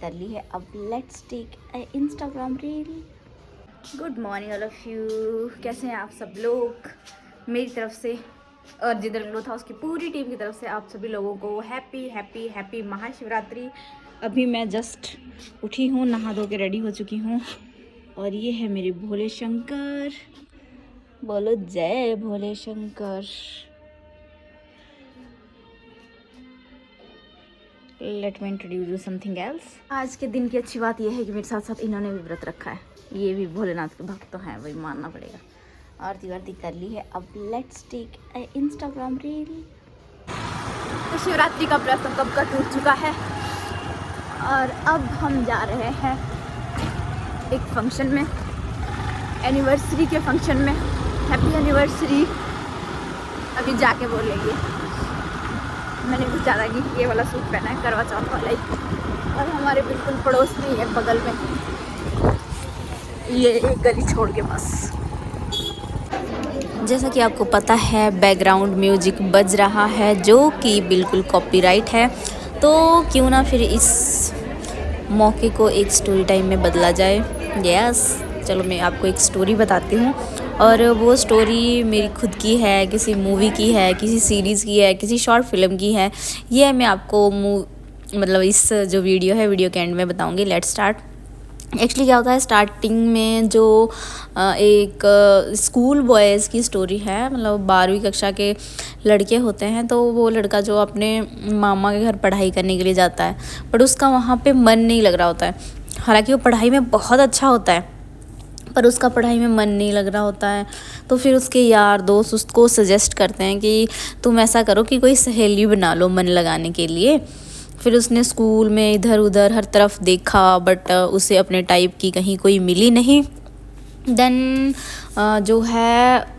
कर ली है, अब let's take Instagram reel. Good morning all of you, कैसे हैं आप सब लोग। मेरी तरफ से और जिधर लो था उसकी पूरी टीम की तरफ से आप सभी लोगों को हैप्पी हैप्पी हैप्पी महाशिवरात्रि। अभी मैं जस्ट उठी हूँ, नहा धो के रेडी हो चुकी हूँ और ये है मेरे भोले शंकर। बोलो जय Bhole Shankar. Let me introduce you something else. आज के दिन की अच्छी बात यह है कि मेरे साथ साथ इन्होंने भी व्रत रखा है, ये भी भोलेनाथ के भक्त तो हैं, वही मानना पड़ेगा। आरती वारती कर ली है, अब लेट्स टेक इंस्टाग्राम रील। तो शिवरात्रि का व्रत कब का टूट चुका है और अब हम जा रहे हैं एक फंक्शन में, एनिवर्सरी के फंक्शन में। हैप्पी एनिवर्सरी अभी जाके बोलेंगे। मैंने कुछ ज़्यादा नहीं, ये वाला सूट पहना है करवा चौथ वाला ही, और हमारे बिल्कुल पड़ोस में ही है, बगल में, ये एक गली छोड़ के बस। जैसा कि आपको पता है बैकग्राउंड म्यूजिक बज रहा है जो कि बिल्कुल कॉपीराइट है, तो क्यों ना फिर इस मौके को एक स्टोरी टाइम में बदला जाए। यस, चलो मैं आपको एक स्टोरी बताती हूँ, और वो स्टोरी मेरी खुद की है, किसी मूवी की है, किसी सीरीज़ की है, किसी शॉर्ट फिल्म की है। ये मैं आपको मतलब इस जो वीडियो है, वीडियो के एंड में बताऊँगी। Let's start. एक्चुअली क्या होता है, स्टार्टिंग में जो एक स्कूल बॉयज़ की स्टोरी है, मतलब 12वीं कक्षा के लड़के होते हैं, तो वो लड़का जो अपने मामा के घर पढ़ाई करने के लिए जाता है, बट उसका वहाँ पे मन नहीं लग रहा होता है। हालांकि वो पढ़ाई में बहुत अच्छा होता है, पर उसका पढ़ाई में मन नहीं लग रहा होता है। तो फिर उसके यार दोस्त उसको सजेस्ट करते हैं कि तुम ऐसा करो कि कोई सहेली बना लो मन लगाने के लिए। फिर उसने स्कूल में इधर उधर हर तरफ देखा, बट उसे अपने टाइप की कहीं कोई मिली नहीं। देन जो है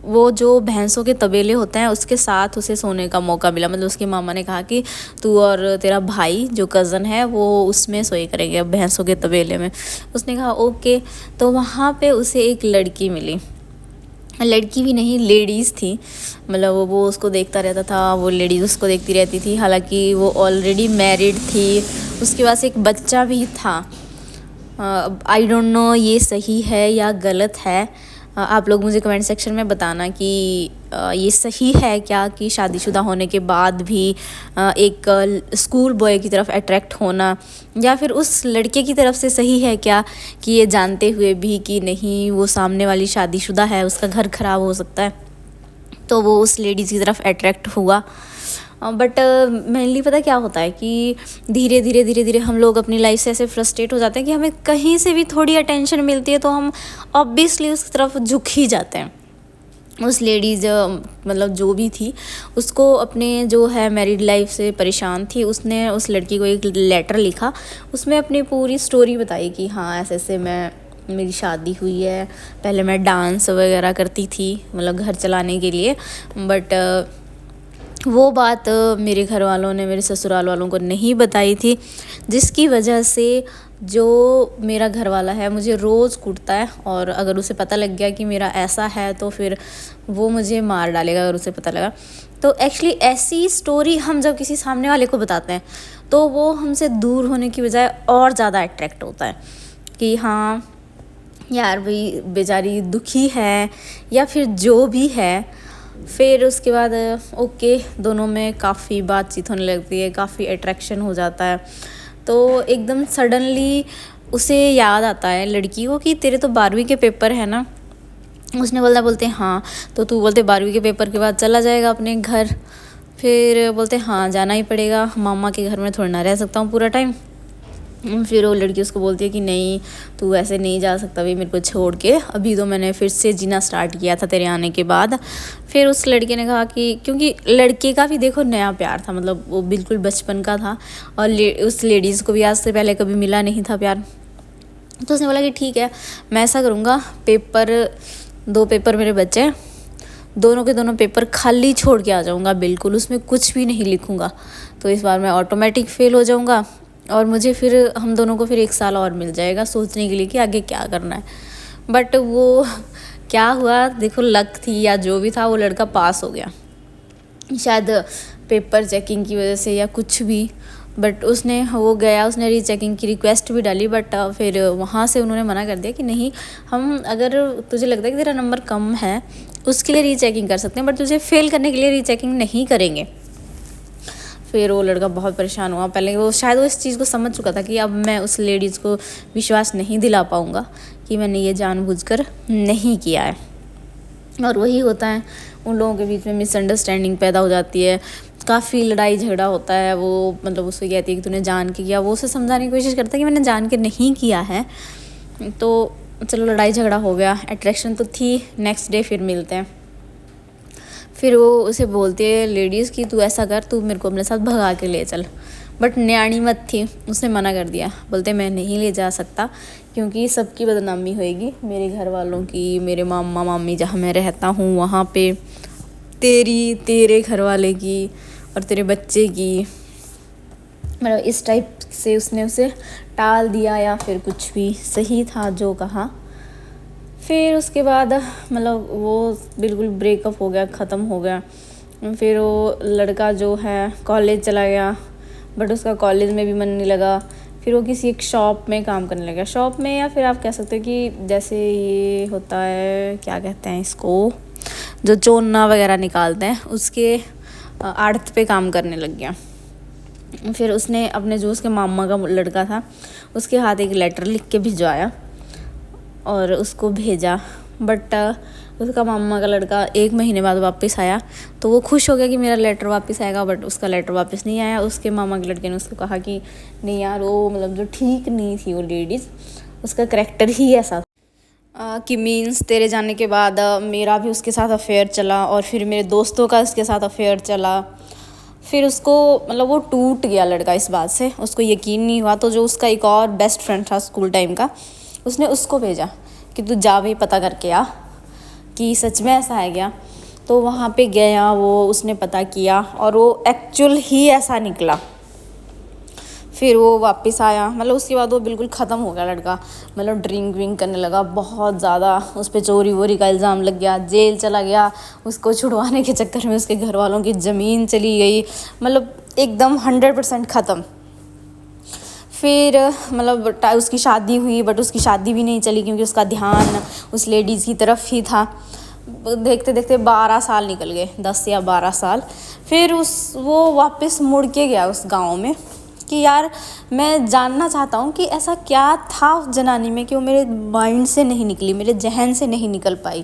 वो जो भैंसों के तबेले होते हैं उसके साथ उसे सोने का मौका मिला। मतलब उसके मामा ने कहा कि तू और तेरा भाई जो कज़न है वो उसमें सोए करेंगे भैंसों के तबेले में। उसने कहा ओके। तो वहाँ पे उसे एक लड़की मिली, लड़की भी नहीं लेडीज़ थी, मतलब वो उसको देखता रहता था, वो लेडीज़ उसको देखती रहती थी। हालांकि वो ऑलरेडी मैरिड थी, उसके पास एक बच्चा भी था। आई डोंट नो ये सही है या गलत है, आप लोग मुझे कमेंट सेक्शन में बताना कि ये सही है क्या कि शादीशुदा होने के बाद भी एक स्कूल बॉय की तरफ अट्रैक्ट होना, या फिर उस लड़के की तरफ से सही है क्या कि ये जानते हुए भी कि नहीं वो सामने वाली शादीशुदा है, उसका घर ख़राब हो सकता है, तो वो उस लेडीज़ की तरफ अट्रैक्ट हुआ। बट मेनली पता क्या होता है कि धीरे धीरे हम लोग अपनी लाइफ से ऐसे फ्रस्ट्रेट हो जाते हैं कि हमें कहीं से भी थोड़ी अटेंशन मिलती है तो हम ऑब्वियसली उस तरफ झुक ही जाते हैं। उस लेडीज़ मतलब जो भी थी उसको अपने जो है मैरिड लाइफ से परेशान थी, उसने उस लड़की को एक लेटर लिखा, उसमें अपनी पूरी स्टोरी बताई कि हाँ ऐसे ऐसे मेरी शादी हुई है, पहले मैं डांस वगैरह करती थी मतलब घर चलाने के लिए, बट वो बात मेरे घर वालों ने मेरे ससुराल वालों को नहीं बताई थी, जिसकी वजह से जो मेरा घर वाला है मुझे रोज़ कूटता है, और अगर उसे पता लग गया कि मेरा ऐसा है तो फिर वो मुझे मार डालेगा अगर उसे पता लगा। तो एक्चुअली ऐसी स्टोरी हम जब किसी सामने वाले को बताते हैं तो वो हमसे दूर होने की बजाय और ज़्यादा अट्रैक्ट होता है कि हाँ यार भाई बेचारी दुखी है या फिर जो भी है। फिर उसके बाद ओके दोनों में काफ़ी बातचीत होने लगती है, काफ़ी अट्रैक्शन हो जाता है। तो एकदम सडनली उसे याद आता है लड़की को कि तेरे तो 12वीं के पेपर है ना। उसने बोलते हाँ, तो तू बोलते 12वीं के पेपर के बाद चला जाएगा अपने घर। फिर बोलते हाँ जाना ही पड़ेगा, मामा के घर में थोड़ा ना रह सकता हूँ पूरा टाइम। फिर वो लड़की उसको बोलती है कि नहीं तू ऐसे नहीं जा सकता भाई मेरे को छोड़ के, अभी तो मैंने फिर से जीना स्टार्ट किया था तेरे आने के बाद। फिर उस लड़के ने कहा कि क्योंकि लड़के का भी देखो नया प्यार था, मतलब वो बिल्कुल बचपन का था, और उस लेडीज़ को भी आज से पहले कभी मिला नहीं था प्यार। तो उसने बोला कि ठीक है मैं ऐसा करूँगा, 2 पेपर मेरे बच्चे हैं, दोनों के दोनों पेपर खाली छोड़ के आ जाऊँगा, बिल्कुल उसमें कुछ भी नहीं लिखूँगा, तो इस बार मैं ऑटोमेटिक फ़ेल हो जाऊँगा और मुझे फिर हम दोनों को फिर 1 साल और मिल जाएगा सोचने के लिए कि आगे क्या करना है। बट वो क्या हुआ देखो, लक थी या जो भी था, वो लड़का पास हो गया शायद पेपर चेकिंग की वजह से या कुछ भी। बट उसने वो गया, उसने रीचेकिंग की रिक्वेस्ट भी डाली, बट फिर वहाँ से उन्होंने मना कर दिया कि नहीं, हम अगर तुझे लगता है कि तेरा नंबर कम है उसके लिए रीचेकिंग कर सकते हैं, बट तुझे फ़ेल करने के लिए रीचेकिंग नहीं करेंगे। फिर वो लड़का बहुत परेशान हुआ। पहले वो शायद वो इस चीज़ को समझ चुका था कि अब मैं उस लेडीज़ को विश्वास नहीं दिला पाऊँगा कि मैंने ये जानबूझकर नहीं किया है। और वही होता है, उन लोगों के बीच में मिसअंडरस्टैंडिंग पैदा हो जाती है, काफ़ी लड़ाई झगड़ा होता है। वो मतलब उससे कहती है कि तूने जान के किया, वो उसे समझाने की कोशिश करता है कि मैंने जान के नहीं किया है। तो चलो लड़ाई झगड़ा हो गया, अट्रैक्शन तो थी। नेक्स्ट डे फिर मिलते हैं। फिर वो उसे बोलती है लेडीज़ कि तू ऐसा कर, तू मेरे को अपने साथ भगा के ले चल। बट न्याणी मत थी, उसने मना कर दिया। बोलते मैं नहीं ले जा सकता क्योंकि सबकी बदनामी होएगी, मेरे घर वालों की, मेरे मामा मामी जहाँ मैं रहता हूँ वहाँ पे, तेरे घर वाले की और तेरे बच्चे की। मतलब इस टाइप से उसने उसे टाल दिया, या फिर कुछ भी सही था जो कहा। फिर उसके बाद मतलब वो बिल्कुल ब्रेकअप हो गया, ख़त्म हो गया। फिर वो लड़का जो है कॉलेज चला गया, बट उसका कॉलेज में भी मन नहीं लगा। फिर वो किसी एक शॉप में काम करने लगा, शॉप में, या फिर आप कह सकते हो कि जैसे ये होता है, क्या कहते हैं इसको, जो चोना वगैरह निकालते हैं, उसके आड़त पे काम करने लग गया। फिर उसने अपने जो उसके मामा का लड़का था उसके हाथ एक लेटर लिख के भिजवाया और उसको भेजा। बट उसका मामा का लड़का 1 महीने बाद वापस आया, तो वो खुश हो गया कि मेरा लेटर वापस आएगा, बट उसका लेटर वापस नहीं आया। उसके मामा के लड़के ने उसको कहा कि नहीं यार, वो मतलब जो ठीक नहीं थी वो लेडीज़, उसका करैक्टर ही ऐसा कि मीन्स तेरे जाने के बाद मेरा भी उसके साथ अफेयर चला, और फिर मेरे दोस्तों का इसके साथ अफेयर चला। फिर उसको मतलब वो टूट गया लड़का इस बात से, उसको यकीन नहीं हुआ। तो जो उसका एक और बेस्ट फ्रेंड था स्कूल टाइम का, उसने उसको भेजा कि तू जा भी पता करके आ कि सच में ऐसा है क्या। तो वहाँ पे गया वो, उसने पता किया और वो एक्चुअल ही ऐसा निकला। फिर वो वापस आया, मतलब उसके बाद वो बिल्कुल ख़त्म हो गया लड़का। मतलब ड्रिंक विंक करने लगा बहुत ज़्यादा, उस पर चोरी वोरी का इल्ज़ाम लग गया, जेल चला गया। उसको छुड़वाने के चक्कर में उसके घर वालों की ज़मीन चली गई, मतलब एकदम 100% ख़त्म। फिर मतलब उसकी शादी हुई, बट उसकी शादी भी नहीं चली क्योंकि उसका ध्यान उस लेडीज़ की तरफ ही था। देखते देखते 12 साल निकल गए, 10 या 12 साल। फिर वो वापस मुड़ के गया उस गांव में कि यार मैं जानना चाहता हूँ कि ऐसा क्या था उस जनानी में कि वो मेरे माइंड से नहीं निकली, मेरे जहन से नहीं निकल पाई।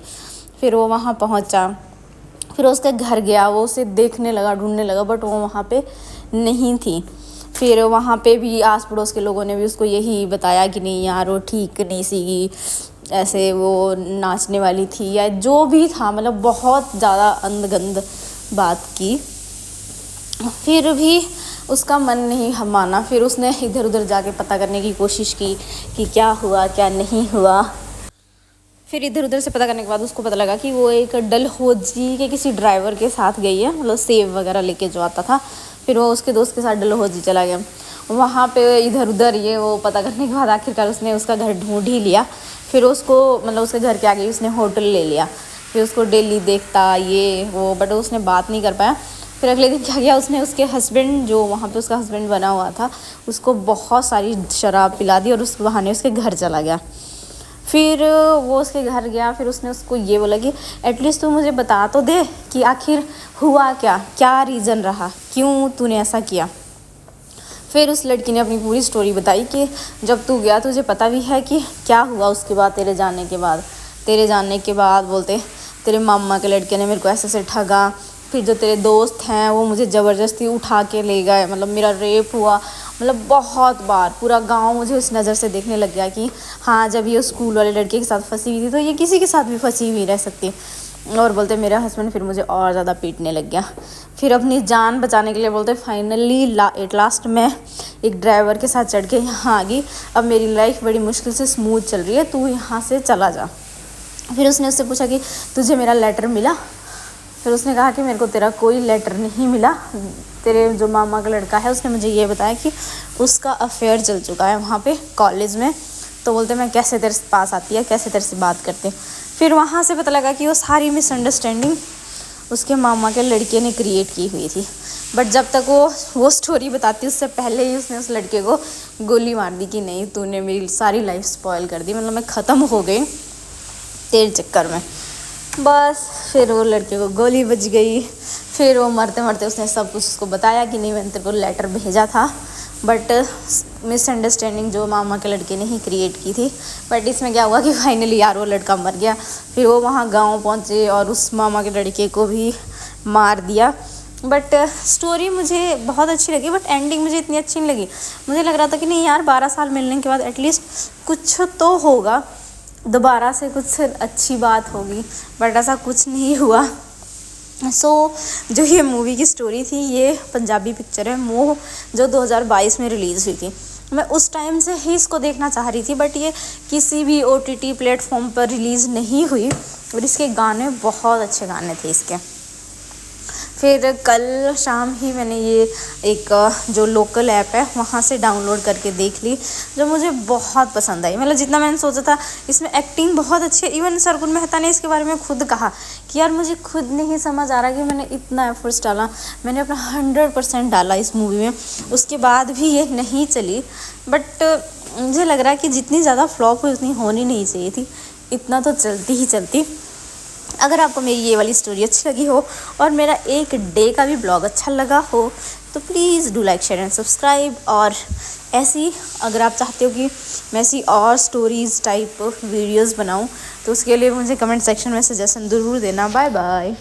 फिर वो वहाँ पहुँचा, फिर उसके घर गया, वो उसे देखने लगा, ढूंढने लगा, बट वो वहाँ पे नहीं थी। फिर वहाँ पे भी आस पड़ोस के लोगों ने भी उसको यही बताया कि नहीं यार वो ठीक नहीं सी, ऐसे वो नाचने वाली थी या जो भी था, मतलब बहुत ज़्यादा अंधगंध बात की। फिर भी उसका मन नहीं माना। फिर उसने इधर उधर जाके पता करने की कोशिश की कि क्या हुआ क्या नहीं हुआ। फिर इधर उधर से पता करने के बाद उसको पता लगा कि वो एक डलहौजी के किसी ड्राइवर के साथ गई है, मतलब सेब वगैरह लेके जो आता था। फिर वो उसके दोस्त के साथ डलहौजी चला गया। वहाँ पे इधर उधर ये वो पता करने के बाद आखिरकार उसने उसका घर ढूंढ ही लिया। फिर उसको मतलब उसके घर के आगे उसने होटल ले लिया। फिर उसको डेली देखता ये वो, बट उसने बात नहीं कर पाया। फिर अगले दिन क्या किया उसने, उसके हस्बैंड जो वहाँ पे उसका हस्बैंड बना हुआ था, उसको बहुत सारी शराब पिला दी और उस बहाने उसके घर चला गया। फिर वो उसके घर गया, फिर उसने उसको ये बोला कि एटलीस्ट तू मुझे बता तो दे कि आखिर हुआ क्या, क्या रीज़न रहा, क्यों तूने ऐसा किया। फिर उस लड़की ने अपनी पूरी स्टोरी बताई कि जब तू गया तुझे पता भी है कि क्या हुआ उसके बाद, तेरे जाने के बाद बोलते तेरे मामा के लड़के ने मेरे को ऐसे ऐसे ठगा। फिर जो तेरे दोस्त हैं वो मुझे ज़बरदस्ती उठा के ले गए, मतलब मेरा रेप हुआ, मतलब बहुत बार। पूरा गांव मुझे इस नज़र से देखने लग गया कि हाँ जब ये स्कूल वाले लड़के के साथ फंसी हुई थी तो ये किसी के साथ भी फंसी हुई रह सकती। और बोलते मेरा हस्बैंड फिर मुझे और ज़्यादा पीटने लग गया। फिर अपनी जान बचाने के लिए बोलते फाइनली एट लास्ट मैं एक ड्राइवर के साथ चढ़ के यहाँ आ गई। अब मेरी लाइफ बड़ी मुश्किल से स्मूथ चल रही है, तू यहाँ से चला जा। फिर उसने उससे पूछा कि तुझे मेरा लेटर मिला। फिर उसने कहा कि मेरे को तेरा कोई लेटर नहीं मिला, तेरे जो मामा का लड़का है उसने मुझे ये बताया कि उसका अफेयर चल चुका है वहाँ पे कॉलेज में। तो बोलते मैं कैसे तेरे पास आती है, कैसे तेरे से बात करते। फिर वहाँ से पता लगा कि वो सारी मिसअंडरस्टैंडिंग उसके मामा के लड़के ने क्रिएट की हुई थी। बट जब तक वो स्टोरी बताती उससे पहले ही उसने उस लड़के को गोली मार दी कि नहीं तूने मेरी सारी लाइफ स्पॉइल कर दी, मतलब मैं ख़त्म हो गई तेरे चक्कर में। बस फिर वो लड़के को गोली बज गई। फिर वो मरते मरते उसने सब कुछ उसको बताया कि नहीं मैंने तेरे को लेटर भेजा था, बट मिसअंडरस्टैंडिंग जो मामा के लड़के ने ही क्रिएट की थी। बट इसमें क्या हुआ कि फाइनली यार वो लड़का मर गया। फिर वो वहाँ गांव पहुँचे और उस मामा के लड़के को भी मार दिया। बट स्टोरी मुझे बहुत अच्छी लगी, बट एंडिंग मुझे इतनी अच्छी नहीं लगी। मुझे लग रहा था कि नहीं यार 12 साल मिलने के बाद एटलीस्ट कुछ तो होगा, दोबारा से कुछ अच्छी बात होगी, बट ऐसा कुछ नहीं हुआ। जो ये मूवी की स्टोरी थी, ये पंजाबी पिक्चर है मोह, जो 2022 में रिलीज़ हुई थी। मैं उस टाइम से ही इसको देखना चाह रही थी, बट ये किसी भी OTT प्लेटफॉर्म पर रिलीज़ नहीं हुई। और इसके गाने बहुत अच्छे गाने थे इसके। फिर कल शाम ही मैंने ये एक जो लोकल ऐप है वहाँ से डाउनलोड करके देख ली, जो मुझे बहुत पसंद आई। मतलब जितना मैंने सोचा था, इसमें एक्टिंग बहुत अच्छी है। इवन सरगुन मेहता ने इसके बारे में खुद कहा कि यार मुझे खुद नहीं समझ आ रहा कि मैंने इतना एफर्ट्स डाला, मैंने अपना 100% डाला इस मूवी में, उसके बाद भी ये नहीं चली। बट मुझे लग रहा है कि जितनी ज़्यादा फ्लॉप हुई उतनी होनी नहीं चाहिए थी, इतना तो चलती ही चलती। अगर आपको मेरी ये वाली स्टोरी अच्छी लगी हो और मेरा एक डे का भी ब्लॉग अच्छा लगा हो तो please do like share and subscribe. और ऐसी अगर आप चाहते हो कि मैं ऐसी और स्टोरीज़ टाइप वीडियोस बनाऊं तो उसके लिए मुझे कमेंट सेक्शन में सजेशन ज़रूर देना। Bye bye.